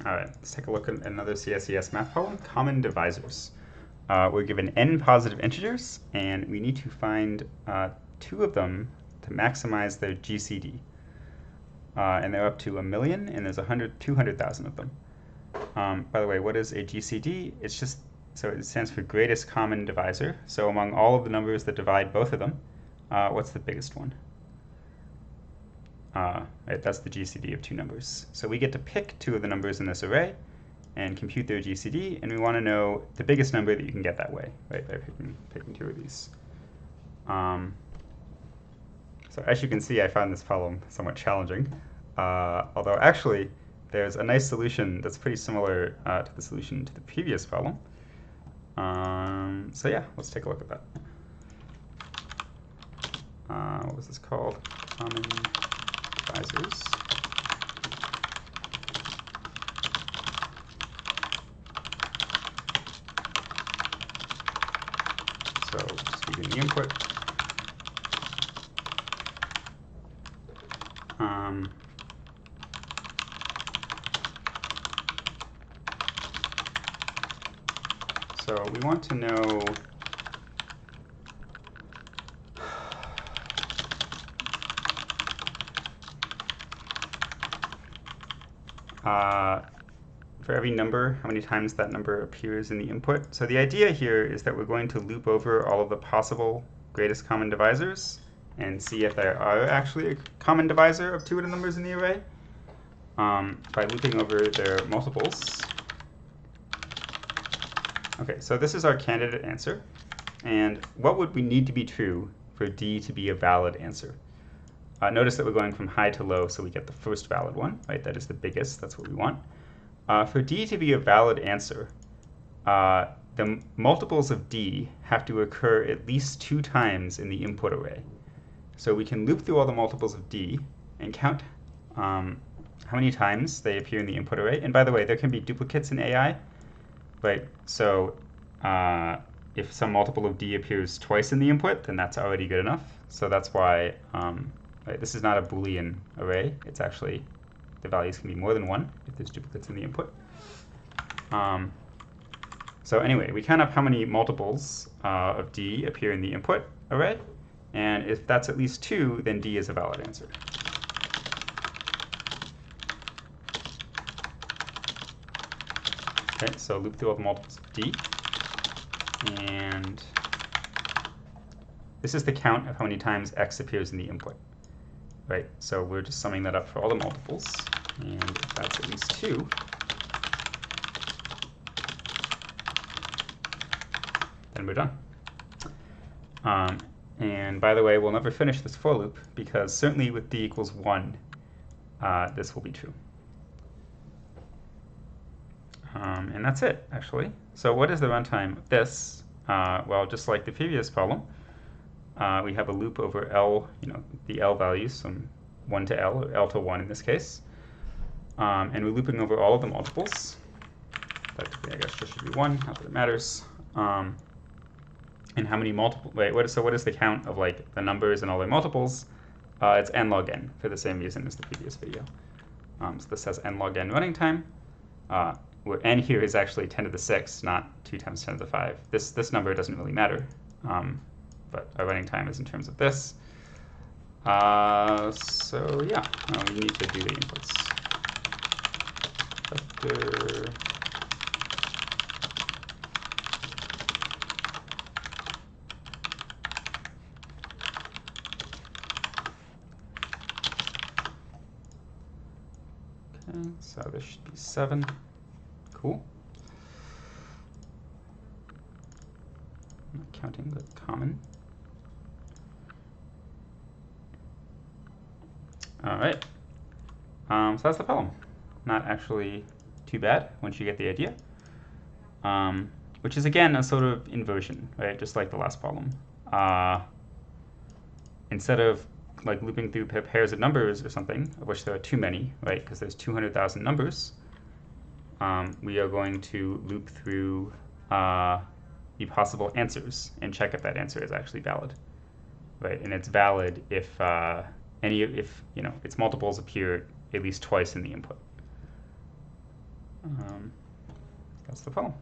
All right, let's take a look at another CSES math problem, common divisors. We're given n positive integers, and we need to find two of them to maximize their GCD. And they're up to 1,000,000, and there's 200,000 of them. By the way, what is a GCD? It's just, so it stands for greatest common divisor. So among all of the numbers that divide both of them, what's the biggest one? Right, that's the GCD of two numbers. So we get to pick two of the numbers in this array and compute their GCD, and we want to know the biggest number that you can get that way, right, by picking two of these. So as you can see, I found this problem somewhat challenging, although actually there's a nice solution that's pretty similar to the solution to the previous problem. So yeah, let's take a look at that. What was this called? Common divisors. So just using the input. So we want to know for every number, how many times that number appears in the input. So the idea here is that we're going to loop over all of the possible greatest common divisors and see if there are actually a common divisor of two of the numbers in the array by looping over their multiples. Okay, so this is our candidate answer. And what would we need to be true for D to be a valid answer? Notice that we're going from high to low, so we get the first valid one, right? That is the biggest, that's what we want. For D to be a valid answer, the multiples of D have to occur at least 2 times in the input array. So we can loop through all the multiples of D and count how many times they appear in the input array. And by the way, there can be duplicates in AI, right? So if some multiple of D appears twice in the input, then that's already good enough. So that's why right, this is not a Boolean array. It's actually, the values can be more than 1 if there's duplicates in the input. So anyway, we count up how many multiples of D appear in the input array. And if that's at least 2, then D is a valid answer. Okay, so loop through all the multiples of D. And this is the count of how many times X appears in the input. Right, so we're just summing that up for all the multiples. And if that's at least 2, then we're done. And by the way, we'll never finish this for loop, because certainly with D equals 1, this will be true. And that's it, actually. So what is the runtime of this? Well, just like the previous problem, we have a loop over L, the L values from 1 to L, or L to 1 in this case. And we're looping over all of the multiples. Effectively, I guess this should be 1, not that it matters. And how many multiple, so what is the count of like the numbers and all their multiples? It's n log n for the same reason as the previous video. So this has n log n running time, where n here is actually 10 to the 6, not 2 times 10 to the 5. This number doesn't really matter, but our running time is in terms of this. So yeah, we need to do the inputs. Vector. Okay, so this should be 7. Cool. I'm not counting the common. All right. So that's the problem. Not actually too bad once you get the idea. Which is again a sort of inversion, right? Just like the last problem. Instead of like looping through pairs of numbers or something, of which there are too many, right? Because there's 200,000 numbers. We are going to loop through the possible answers and check if that answer is actually valid, right? And it's valid if its multiples appear at least twice in the input. That's the poem.